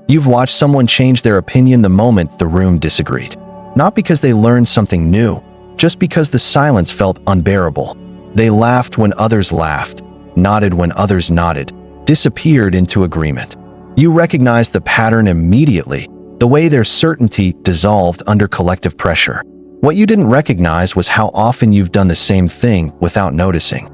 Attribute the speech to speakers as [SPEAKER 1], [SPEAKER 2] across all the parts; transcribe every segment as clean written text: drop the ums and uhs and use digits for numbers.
[SPEAKER 1] You've watched someone change their opinion the moment the room disagreed. Not because they learned something new, just because the silence felt unbearable. They laughed when others laughed, nodded when others nodded, disappeared into agreement. You recognized the pattern immediately, the way their certainty dissolved under collective pressure. What you didn't recognize was how often you've done the same thing without noticing.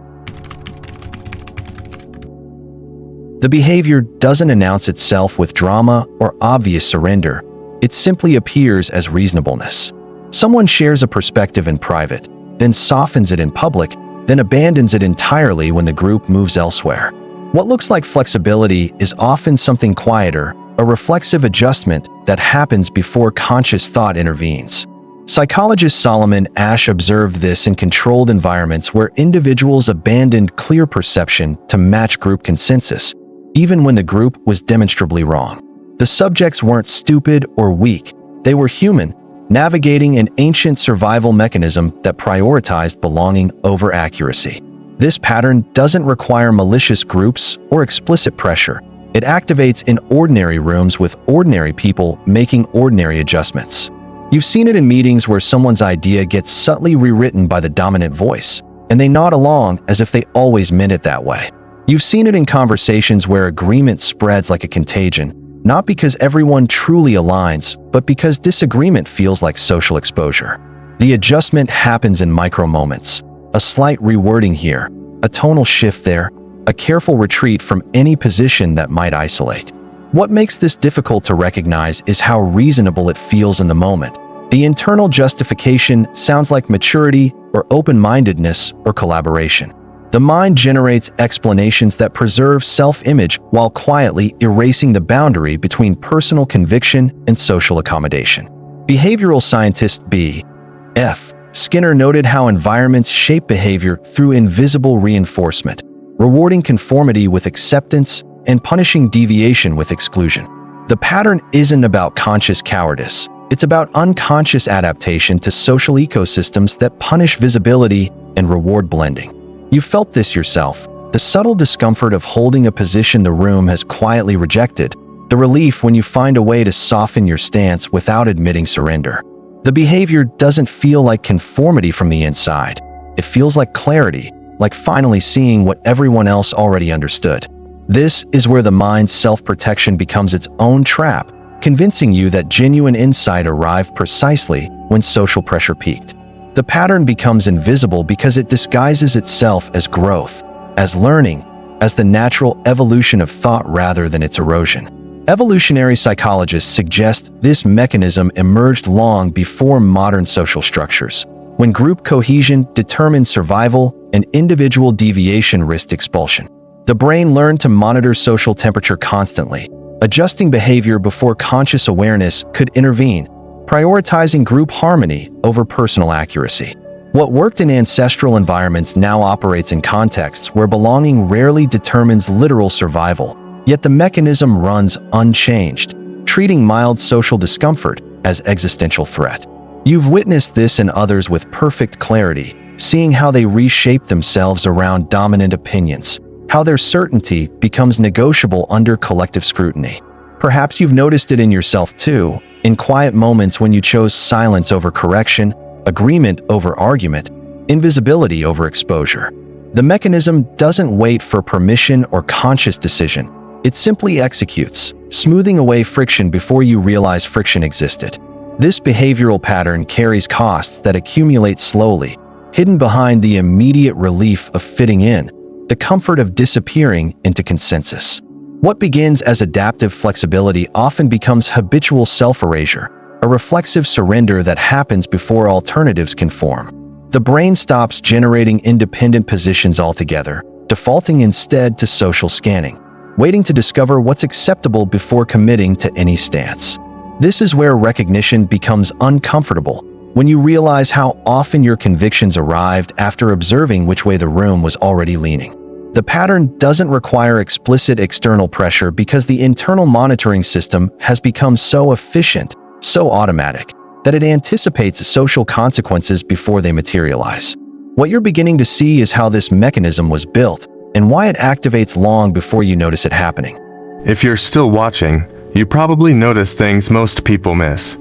[SPEAKER 1] The behavior doesn't announce itself with drama or obvious surrender. It simply appears as reasonableness. Someone shares a perspective in private, then softens it in public, then abandons it entirely when the group moves elsewhere. What looks like flexibility is often something quieter, a reflexive adjustment that happens before conscious thought intervenes. Psychologist Solomon Asch observed this in controlled environments where individuals abandoned clear perception to match group consensus, even when the group was demonstrably wrong. The subjects weren't stupid or weak, they were human, navigating an ancient survival mechanism that prioritized belonging over accuracy. This pattern doesn't require malicious groups or explicit pressure. It activates in ordinary rooms with ordinary people making ordinary adjustments. You've seen it in meetings where someone's idea gets subtly rewritten by the dominant voice, and they nod along as if they always meant it that way. You've seen it in conversations where agreement spreads like a contagion, not because everyone truly aligns, but because disagreement feels like social exposure. The adjustment happens in micro moments. A slight rewording here, a tonal shift there, a careful retreat from any position that might isolate. What makes this difficult to recognize is how reasonable it feels in the moment. The internal justification sounds like maturity or open-mindedness or collaboration. The mind generates explanations that preserve self-image while quietly erasing the boundary between personal conviction and social accommodation. Behavioral scientist B.F. Skinner noted how environments shape behavior through invisible reinforcement, rewarding conformity with acceptance and punishing deviation with exclusion. The pattern isn't about conscious cowardice. It's about unconscious adaptation to social ecosystems that punish visibility and reward blending. You felt this yourself, the subtle discomfort of holding a position the room has quietly rejected, the relief when you find a way to soften your stance without admitting surrender. The behavior doesn't feel like conformity from the inside. It feels like clarity, like finally seeing what everyone else already understood. This is where the mind's self-protection becomes its own trap, convincing you that genuine insight arrived precisely when social pressure peaked. The pattern becomes invisible because it disguises itself as growth, as learning, as the natural evolution of thought rather than its erosion. Evolutionary psychologists suggest this mechanism emerged long before modern social structures, when group cohesion determined survival and individual deviation risked expulsion. The brain learned to monitor social temperature constantly, adjusting behavior before conscious awareness could intervene, prioritizing group harmony over personal accuracy. What worked in ancestral environments now operates in contexts where belonging rarely determines literal survival, yet the mechanism runs unchanged, treating mild social discomfort as existential threat. You've witnessed this in others with perfect clarity, seeing how they reshape themselves around dominant opinions, how their certainty becomes negotiable under collective scrutiny. Perhaps you've noticed it in yourself too, in quiet moments when you chose silence over correction, agreement over argument, invisibility over exposure. The mechanism doesn't wait for permission or conscious decision. It simply executes, smoothing away friction before you realize friction existed. This behavioral pattern carries costs that accumulate slowly, hidden behind the immediate relief of fitting in, the comfort of disappearing into consensus. What begins as adaptive flexibility often becomes habitual self-erasure, a reflexive surrender that happens before alternatives can form. The brain stops generating independent positions altogether, defaulting instead to social scanning, waiting to discover what's acceptable before committing to any stance. This is where recognition becomes uncomfortable, when you realize how often your convictions arrived after observing which way the room was already leaning. The pattern doesn't require explicit external pressure because the internal monitoring system has become so efficient, so automatic, that it anticipates social consequences before they materialize. What you're beginning to see is how this mechanism was built, and why it activates long before you notice it happening.
[SPEAKER 2] If you're still watching, You probably notice things most people miss.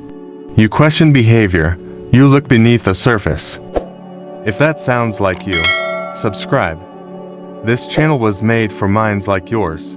[SPEAKER 2] You question behavior. You look beneath the surface. If that sounds like you, subscribe. This channel was made for minds like yours.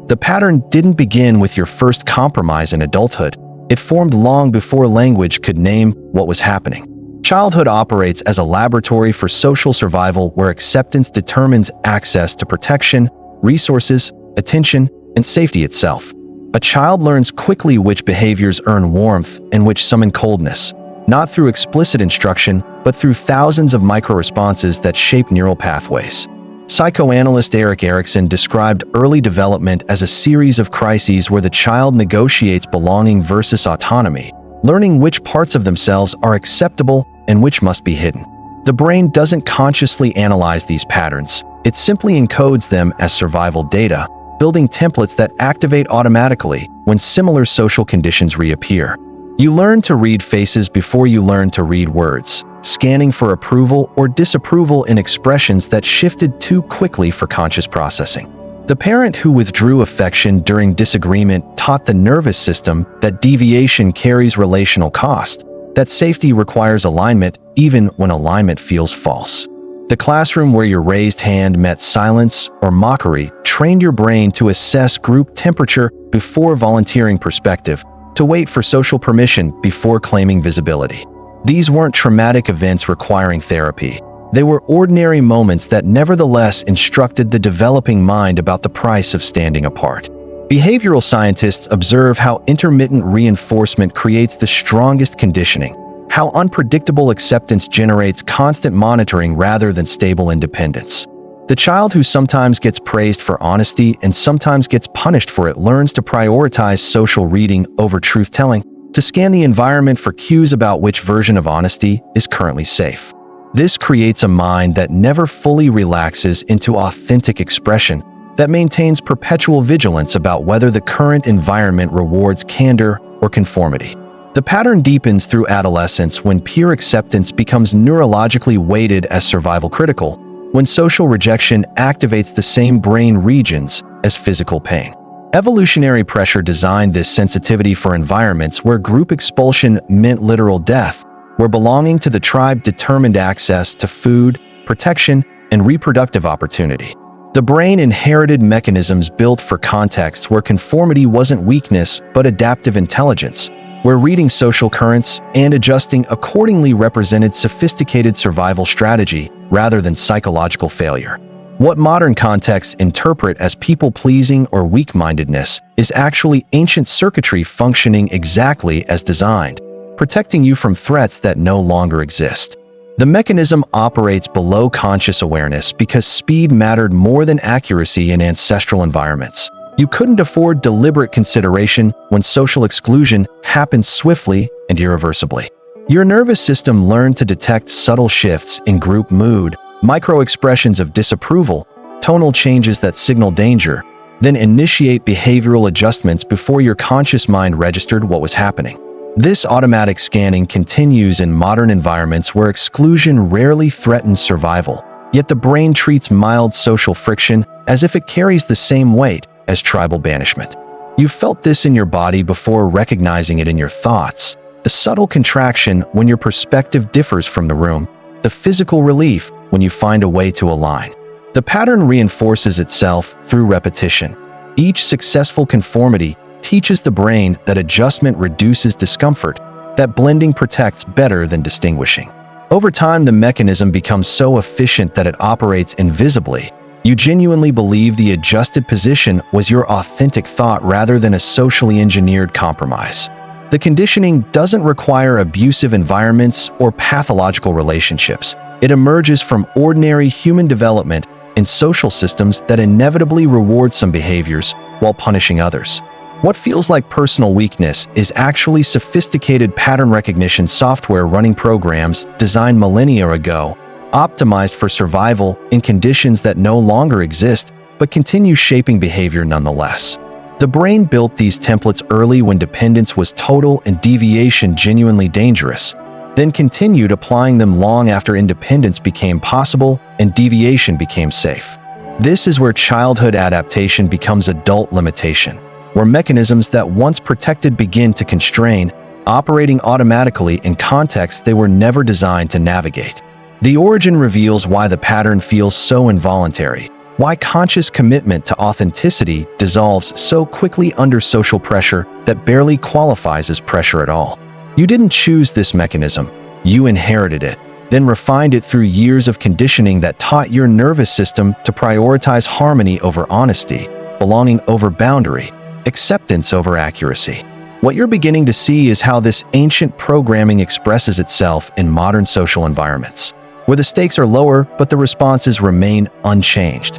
[SPEAKER 1] The pattern didn't begin with your first compromise in adulthood. It formed long before language could name what was happening. Childhood operates as a laboratory for social survival where acceptance determines access to protection, resources, attention, and safety itself. A child learns quickly which behaviors earn warmth and which summon coldness, not through explicit instruction, but through thousands of micro-responses that shape neural pathways. Psychoanalyst Erik Erikson described early development as a series of crises where the child negotiates belonging versus autonomy, learning which parts of themselves are acceptable and which must be hidden. The brain doesn't consciously analyze these patterns. It simply encodes them as survival data, building templates that activate automatically when similar social conditions reappear. You learn to read faces before you learn to read words, scanning for approval or disapproval in expressions that shifted too quickly for conscious processing. The parent who withdrew affection during disagreement taught the nervous system that deviation carries relational cost, that safety requires alignment even when alignment feels false. The classroom where your raised hand met silence or mockery trained your brain to assess group temperature before volunteering perspective, to wait for social permission before claiming visibility. These weren't traumatic events requiring therapy. They were ordinary moments that nevertheless instructed the developing mind about the price of standing apart. Behavioral scientists observe how intermittent reinforcement creates the strongest conditioning, how unpredictable acceptance generates constant monitoring rather than stable independence. The child who sometimes gets praised for honesty and sometimes gets punished for it learns to prioritize social reading over truth-telling, to scan the environment for cues about which version of honesty is currently safe. This creates a mind that never fully relaxes into authentic expression, that maintains perpetual vigilance about whether the current environment rewards candor or conformity. The pattern deepens through adolescence when peer acceptance becomes neurologically weighted as survival critical, when social rejection activates the same brain regions as physical pain. Evolutionary pressure designed this sensitivity for environments where group expulsion meant literal death, where belonging to the tribe determined access to food, protection, and reproductive opportunity. The brain inherited mechanisms built for contexts where conformity wasn't weakness but adaptive intelligence, where reading social currents and adjusting accordingly represented sophisticated survival strategy rather than psychological failure. What modern contexts interpret as people-pleasing or weak-mindedness is actually ancient circuitry functioning exactly as designed, protecting you from threats that no longer exist. The mechanism operates below conscious awareness because speed mattered more than accuracy in ancestral environments. You couldn't afford deliberate consideration when social exclusion happened swiftly and irreversibly. Your nervous system learned to detect subtle shifts in group mood, micro-expressions of disapproval, tonal changes that signal danger, then initiate behavioral adjustments before your conscious mind registered what was happening. This automatic scanning continues in modern environments where exclusion rarely threatens survival, yet the brain treats mild social friction as if it carries the same weight as tribal banishment. You felt this in your body before recognizing it in your thoughts. The subtle contraction when your perspective differs from the room, the physical relief when you find a way to align. The pattern reinforces itself through repetition. Each successful conformity teaches the brain that adjustment reduces discomfort, that blending protects better than distinguishing. Over time, the mechanism becomes so efficient that it operates invisibly. You genuinely believe the adjusted position was your authentic thought rather than a socially engineered compromise. The conditioning doesn't require abusive environments or pathological relationships. It emerges from ordinary human development in social systems that inevitably reward some behaviors while punishing others. What feels like personal weakness is actually sophisticated pattern recognition software running programs designed millennia ago, optimized for survival in conditions that no longer exist but continue shaping behavior nonetheless. The brain built these templates early when dependence was total and deviation genuinely dangerous, then continued applying them long after independence became possible and deviation became safe. This is where childhood adaptation becomes adult limitation, where mechanisms that once protected begin to constrain, operating automatically in contexts they were never designed to navigate. The origin reveals why the pattern feels so involuntary, why conscious commitment to authenticity dissolves so quickly under social pressure that barely qualifies as pressure at all. You didn't choose this mechanism, you inherited it, then refined it through years of conditioning that taught your nervous system to prioritize harmony over honesty, belonging over boundary, acceptance over accuracy. What you're beginning to see is how this ancient programming expresses itself in modern social environments, where the stakes are lower but the responses remain unchanged.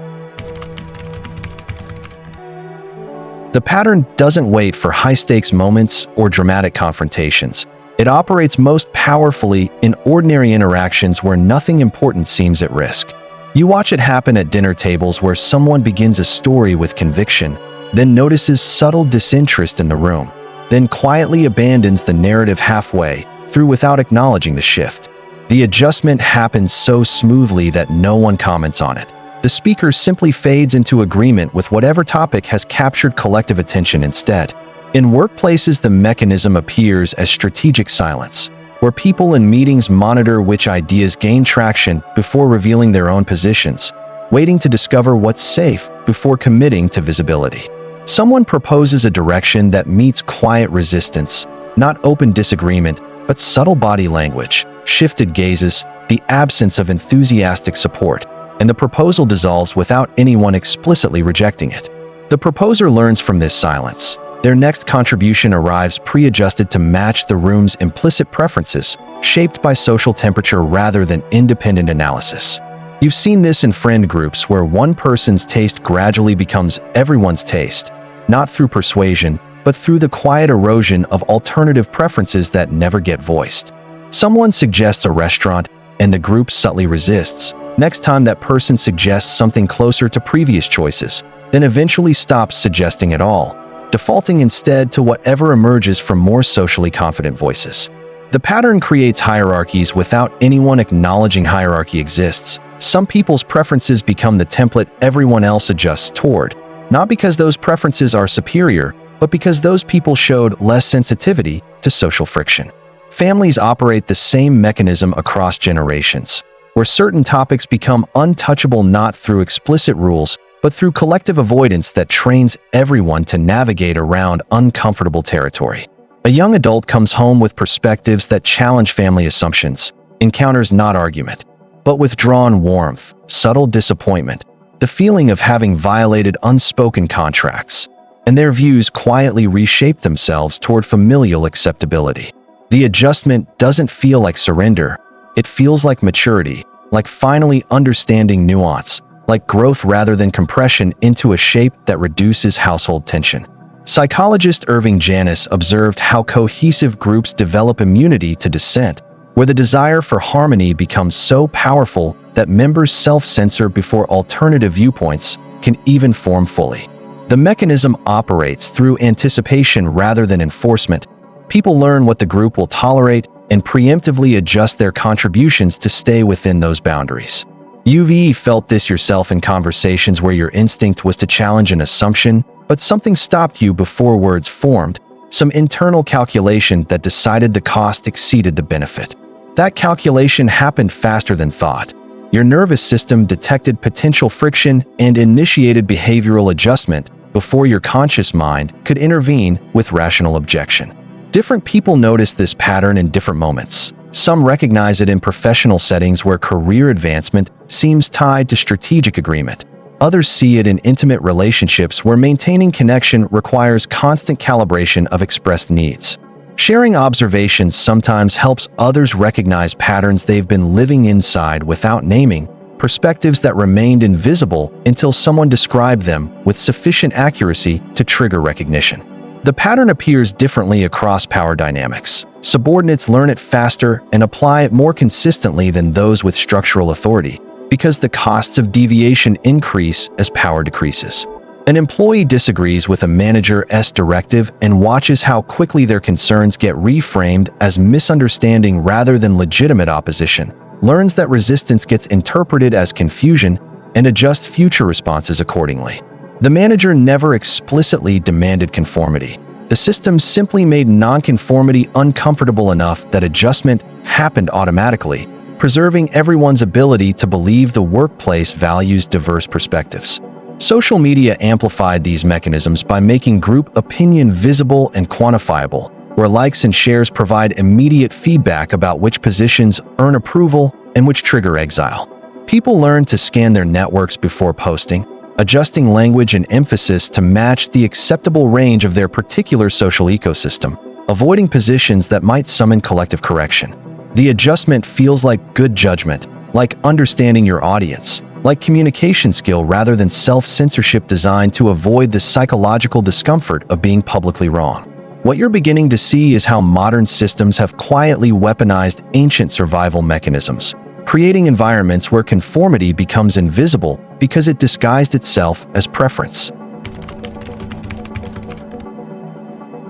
[SPEAKER 1] The pattern doesn't wait for high-stakes moments or dramatic confrontations. It operates most powerfully in ordinary interactions where nothing important seems at risk. You watch it happen at dinner tables where someone begins a story with conviction, then notices subtle disinterest in the room, then quietly abandons the narrative halfway through without acknowledging the shift. The adjustment happens so smoothly that no one comments on it. The speaker simply fades into agreement with whatever topic has captured collective attention instead. In workplaces, the mechanism appears as strategic silence, where people in meetings monitor which ideas gain traction before revealing their own positions, waiting to discover what's safe before committing to visibility. Someone proposes a direction that meets quiet resistance, not open disagreement, but subtle body language, shifted gazes, the absence of enthusiastic support, and the proposal dissolves without anyone explicitly rejecting it. The proposer learns from this silence. Their next contribution arrives pre-adjusted to match the room's implicit preferences, shaped by social temperature rather than independent analysis. You've seen this in friend groups where one person's taste gradually becomes everyone's taste, not through persuasion, but through the quiet erosion of alternative preferences that never get voiced. Someone suggests a restaurant, and the group subtly resists. Next time that person suggests something closer to previous choices, then eventually stops suggesting at all, defaulting instead to whatever emerges from more socially confident voices. The pattern creates hierarchies without anyone acknowledging hierarchy exists. Some people's preferences become the template everyone else adjusts toward, not because those preferences are superior, but because those people showed less sensitivity to social friction. Families operate the same mechanism across generations, where certain topics become untouchable not through explicit rules, but through collective avoidance that trains everyone to navigate around uncomfortable territory. A young adult comes home with perspectives that challenge family assumptions, encounters not argument, but withdrawn warmth, subtle disappointment, the feeling of having violated unspoken contracts, and their views quietly reshape themselves toward familial acceptability. The adjustment doesn't feel like surrender, it feels like maturity, like finally understanding nuance, like growth rather than compression into a shape that reduces household tension. Psychologist Irving Janis observed how cohesive groups develop immunity to dissent, where the desire for harmony becomes so powerful that members self-censor before alternative viewpoints can even form fully. The mechanism operates through anticipation rather than enforcement. People learn what the group will tolerate and preemptively adjust their contributions to stay within those boundaries. You've felt this yourself in conversations where your instinct was to challenge an assumption, but something stopped you before words formed, some internal calculation that decided the cost exceeded the benefit. That calculation happened faster than thought. Your nervous system detected potential friction and initiated behavioral adjustment before your conscious mind could intervene with rational objection. Different people notice this pattern in different moments. Some recognize it in professional settings where career advancement seems tied to strategic agreement. Others see it in intimate relationships where maintaining connection requires constant calibration of expressed needs. Sharing observations sometimes helps others recognize patterns they've been living inside without naming, perspectives that remained invisible until someone described them with sufficient accuracy to trigger recognition. The pattern appears differently across power dynamics. Subordinates learn it faster and apply it more consistently than those with structural authority, because the costs of deviation increase as power decreases. An employee disagrees with a manager's directive and watches how quickly their concerns get reframed as misunderstanding rather than legitimate opposition, learns that resistance gets interpreted as confusion, and adjust future responses accordingly. The manager never explicitly demanded conformity. The system simply made nonconformity uncomfortable enough that adjustment happened automatically, preserving everyone's ability to believe the workplace values diverse perspectives. Social media amplified these mechanisms by making group opinion visible and quantifiable, where likes and shares provide immediate feedback about which positions earn approval and which trigger exile. People learn to scan their networks before posting, adjusting language and emphasis to match the acceptable range of their particular social ecosystem, avoiding positions that might summon collective correction. The adjustment feels like good judgment, like understanding your audience, like communication skill rather than self-censorship designed to avoid the psychological discomfort of being publicly wrong. What you're beginning to see is how modern systems have quietly weaponized ancient survival mechanisms, creating environments where conformity becomes invisible because it disguised itself as preference.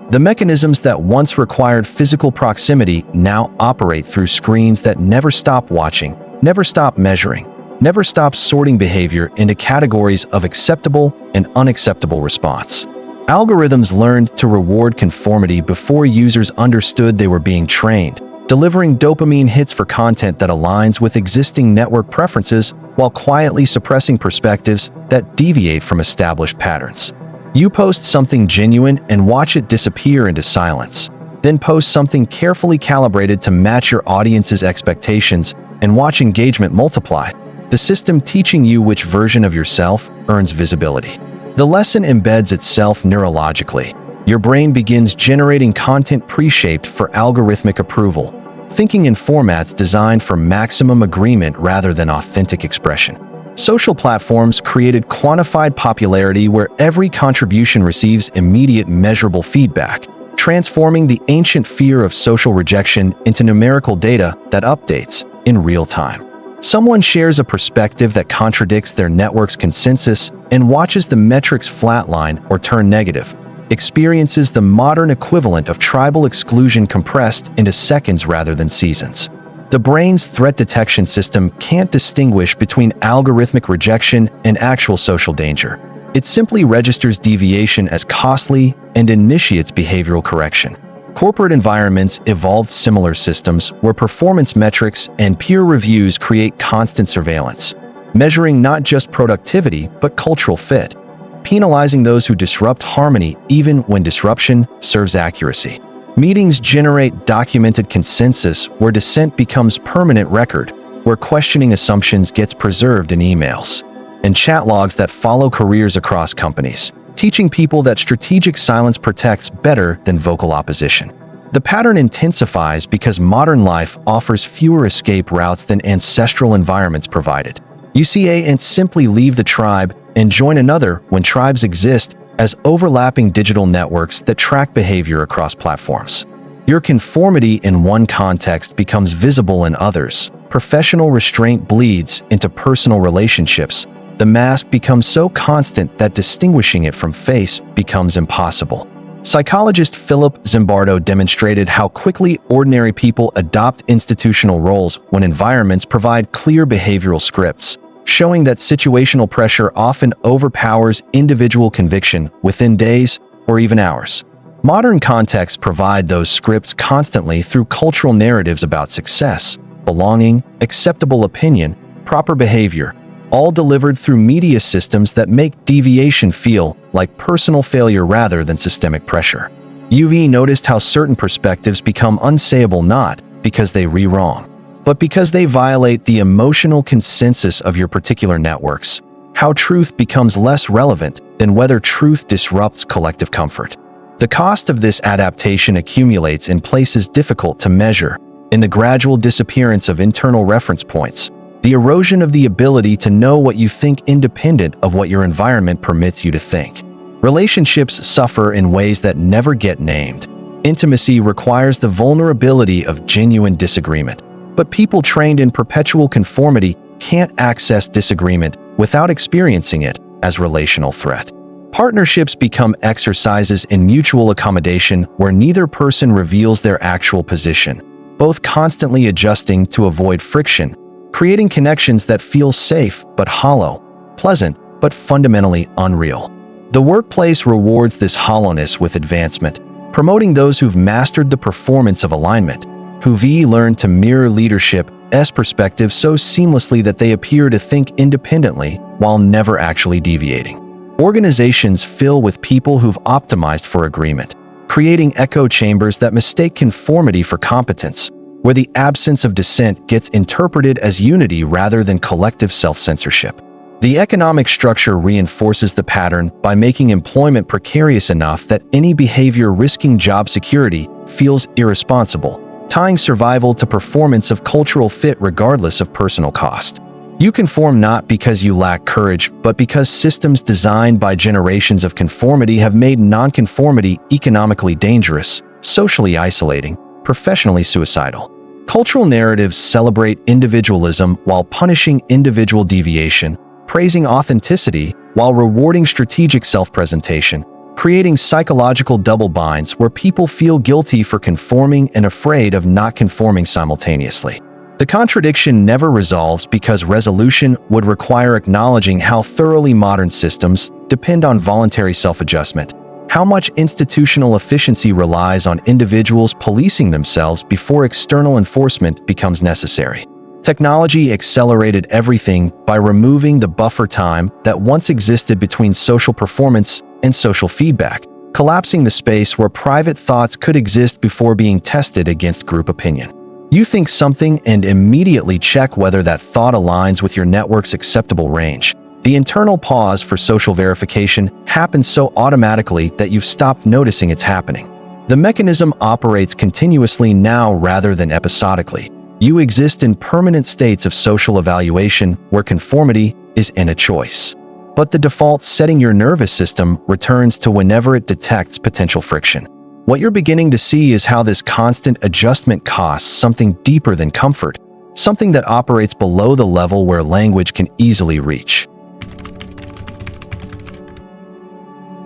[SPEAKER 1] The mechanisms that once required physical proximity now operate through screens that never stop watching, never stop measuring, never stop sorting behavior into categories of acceptable and unacceptable response. Algorithms learned to reward conformity before users understood they were being trained, delivering dopamine hits for content that aligns with existing network preferences while quietly suppressing perspectives that deviate from established patterns. You post something genuine and watch it disappear into silence. Then post something carefully calibrated to match your audience's expectations and watch engagement multiply, the system teaching you which version of yourself earns visibility. The lesson embeds itself neurologically. Your brain begins generating content pre-shaped for algorithmic approval, thinking in formats designed for maximum agreement rather than authentic expression. Social platforms created quantified popularity where every contribution receives immediate measurable feedback, transforming the ancient fear of social rejection into numerical data that updates in real time. Someone shares a perspective that contradicts their network's consensus and watches the metrics flatline or turn negative, experiences the modern equivalent of tribal exclusion compressed into seconds rather than seasons. The brain's threat detection system can't distinguish between algorithmic rejection and actual social danger. It simply registers deviation as costly and initiates behavioral correction. Corporate environments evolved similar systems where performance metrics and peer reviews create constant surveillance, measuring not just productivity but cultural fit, penalizing those who disrupt harmony even when disruption serves accuracy. Meetings generate documented consensus where dissent becomes permanent record, where questioning assumptions gets preserved in emails, and chat logs that follow careers across companies, teaching people that strategic silence protects better than vocal opposition. The pattern intensifies because modern life offers fewer escape routes than ancestral environments provided. You see ants simply leave the tribe and join another when tribes exist as overlapping digital networks that track behavior across platforms. Your conformity in one context becomes visible in others. Professional restraint bleeds into personal relationships. The mask becomes so constant that distinguishing it from face becomes impossible. Psychologist Philip Zimbardo demonstrated how quickly ordinary people adopt institutional roles when environments provide clear behavioral scripts, showing that situational pressure often overpowers individual conviction within days or even hours. Modern contexts provide those scripts constantly through cultural narratives about success, belonging, acceptable opinion, proper behavior, all delivered through media systems that make deviation feel like personal failure rather than systemic pressure. UV noticed how certain perspectives become unsayable not because they re-wrong, but because they violate the emotional consensus of your particular networks. How truth becomes less relevant than whether truth disrupts collective comfort. The cost of this adaptation accumulates in places difficult to measure, in the gradual disappearance of internal reference points, the erosion of the ability to know what you think independent of what your environment permits you to think. Relationships suffer in ways that never get named. Intimacy requires the vulnerability of genuine disagreement, but people trained in perpetual conformity can't access disagreement without experiencing it as relational threat. Partnerships become exercises in mutual accommodation where neither person reveals their actual position, both constantly adjusting to avoid friction, creating connections that feel safe but hollow, pleasant, but fundamentally unreal. The workplace rewards this hollowness with advancement, promoting those who've mastered the performance of alignment, who've learned to mirror leadership's perspective so seamlessly that they appear to think independently while never actually deviating. Organizations fill with people who've optimized for agreement, creating echo chambers that mistake conformity for competence, where the absence of dissent gets interpreted as unity rather than collective self-censorship. The economic structure reinforces the pattern by making employment precarious enough that any behavior risking job security feels irresponsible, tying survival to performance of cultural fit regardless of personal cost. You conform not because you lack courage, but because systems designed by generations of conformity have made nonconformity economically dangerous, socially isolating, professionally suicidal. Cultural narratives celebrate individualism while punishing individual deviation, praising authenticity while rewarding strategic self-presentation, creating psychological double binds where people feel guilty for conforming and afraid of not conforming simultaneously. The contradiction never resolves because resolution would require acknowledging how thoroughly modern systems depend on voluntary self-adjustment, how much institutional efficiency relies on individuals policing themselves before external enforcement becomes necessary. Technology accelerated everything by removing the buffer time that once existed between social performance and social feedback, collapsing the space where private thoughts could exist before being tested against group opinion. You think something and immediately check whether that thought aligns with your network's acceptable range. The internal pause for social verification happens so automatically that you've stopped noticing it's happening. The mechanism operates continuously now rather than episodically. You exist in permanent states of social evaluation where conformity is in a choice. But the default setting your nervous system returns to whenever it detects potential friction. What you're beginning to see is how this constant adjustment costs something deeper than comfort, something that operates below the level where language can easily reach.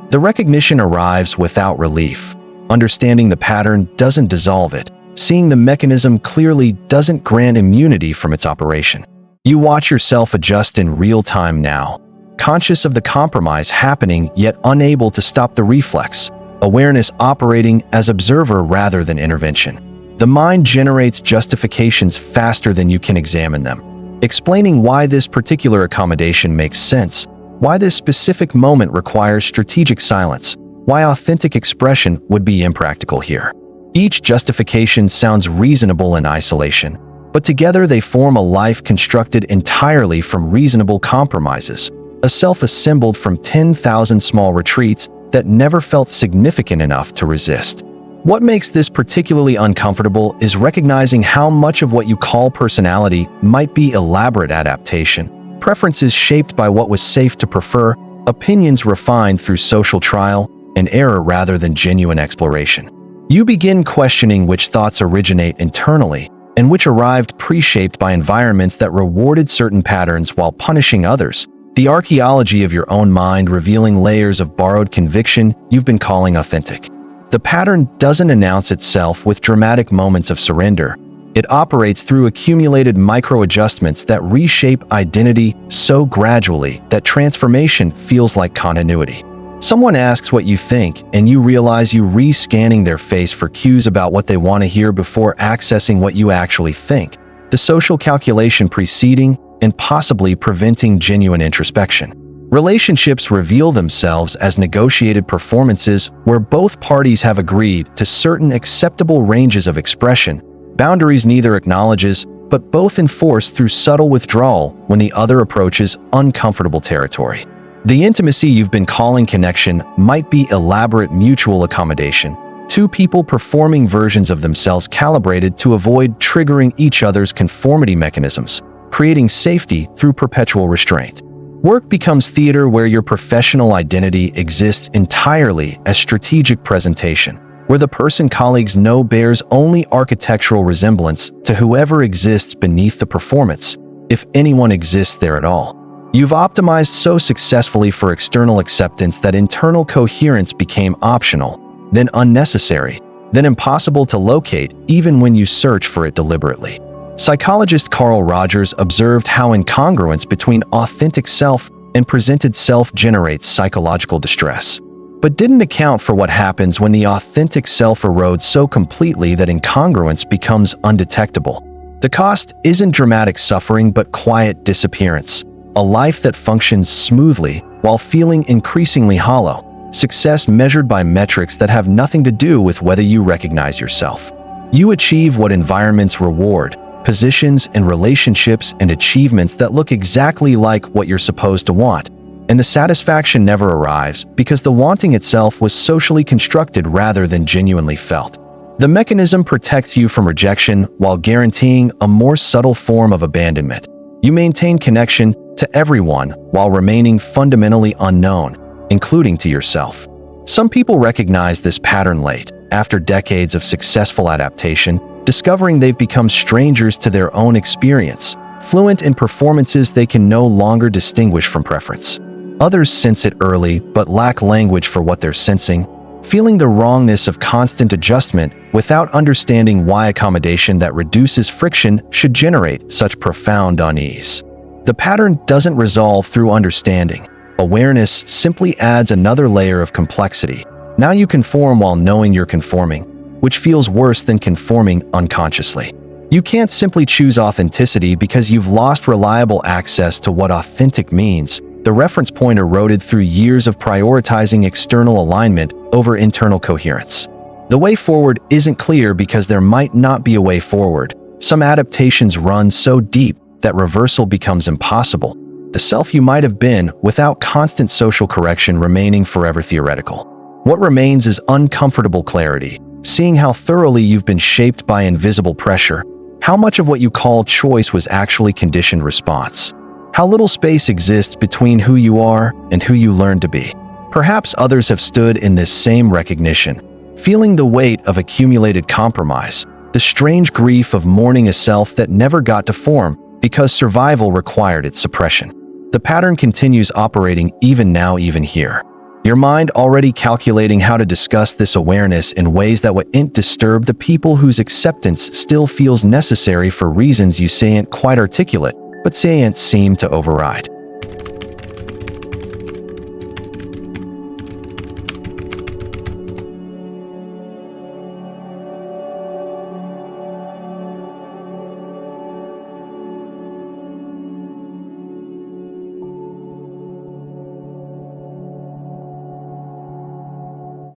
[SPEAKER 1] The recognition arrives without relief. Understanding the pattern doesn't dissolve it. Seeing the mechanism clearly doesn't grant immunity from its operation. You watch yourself adjust in real time now, conscious of the compromise happening yet unable to stop the reflex, awareness operating as observer rather than intervention. The mind generates justifications faster than you can examine them, explaining why this particular accommodation makes sense, why this specific moment requires strategic silence, why authentic expression would be impractical here. Each justification sounds reasonable in isolation, but together they form a life constructed entirely from reasonable compromises, a self assembled from 10,000 small retreats that never felt significant enough to resist. What makes this particularly uncomfortable is recognizing how much of what you call personality might be elaborate adaptation, preferences shaped by what was safe to prefer, opinions refined through social trial and error rather than genuine exploration. You begin questioning which thoughts originate internally and which arrived pre-shaped by environments that rewarded certain patterns while punishing others, the archaeology of your own mind revealing layers of borrowed conviction you've been calling authentic. The pattern doesn't announce itself with dramatic moments of surrender. It operates through accumulated micro-adjustments that reshape identity so gradually that transformation feels like continuity. Someone asks what you think, and you realize you re-scanning their face for cues about what they want to hear before accessing what you actually think, the social calculation preceding and possibly preventing genuine introspection. Relationships reveal themselves as negotiated performances where both parties have agreed to certain acceptable ranges of expression, boundaries neither acknowledges, but both enforce through subtle withdrawal when the other approaches uncomfortable territory. The intimacy you've been calling connection might be elaborate mutual accommodation, two people performing versions of themselves calibrated to avoid triggering each other's conformity mechanisms, creating safety through perpetual restraint. Work becomes theater where your professional identity exists entirely as strategic presentation, where the person colleagues know bears only architectural resemblance to whoever exists beneath the performance, if anyone exists there at all. You've optimized so successfully for external acceptance that internal coherence became optional, then unnecessary, then impossible to locate even when you search for it deliberately. Psychologist Carl Rogers observed how incongruence between authentic self and presented self generates psychological distress, but didn't account for what happens when the authentic self erodes so completely that incongruence becomes undetectable. The cost isn't dramatic suffering but quiet disappearance, a life that functions smoothly while feeling increasingly hollow, success measured by metrics that have nothing to do with whether you recognize yourself. You achieve what environments reward, positions and relationships and achievements that look exactly like what you're supposed to want, and the satisfaction never arrives because the wanting itself was socially constructed rather than genuinely felt. The mechanism protects you from rejection while guaranteeing a more subtle form of abandonment. You maintain connection to everyone while remaining fundamentally unknown, including to yourself. Some people recognize this pattern late, after decades of successful adaptation, discovering they've become strangers to their own experience, fluent in performances they can no longer distinguish from preference. Others sense it early but lack language for what they're sensing, feeling the wrongness of constant adjustment without understanding why accommodation that reduces friction should generate such profound unease. The pattern doesn't resolve through understanding. Awareness simply adds another layer of complexity. Now you conform while knowing you're conforming, which feels worse than conforming unconsciously. You can't simply choose authenticity because you've lost reliable access to what authentic means. The reference point eroded through years of prioritizing external alignment over internal coherence. The way forward isn't clear because there might not be a way forward. Some adaptations run so deep that reversal becomes impossible. The self you might have been without constant social correction remaining forever theoretical. What remains is uncomfortable clarity, seeing how thoroughly you've been shaped by invisible pressure, how much of what you call choice was actually conditioned response, how little space exists between who you are and who you learn to be. Perhaps others have stood in this same recognition, feeling the weight of accumulated compromise, the strange grief of mourning a self that never got to form because survival required its suppression. The pattern continues operating even now, even here. Your mind already calculating how to discuss this awareness in ways that wouldn't disturb the people whose acceptance still feels necessary for reasons you say ain't quite articulate, but say ain't seem to override.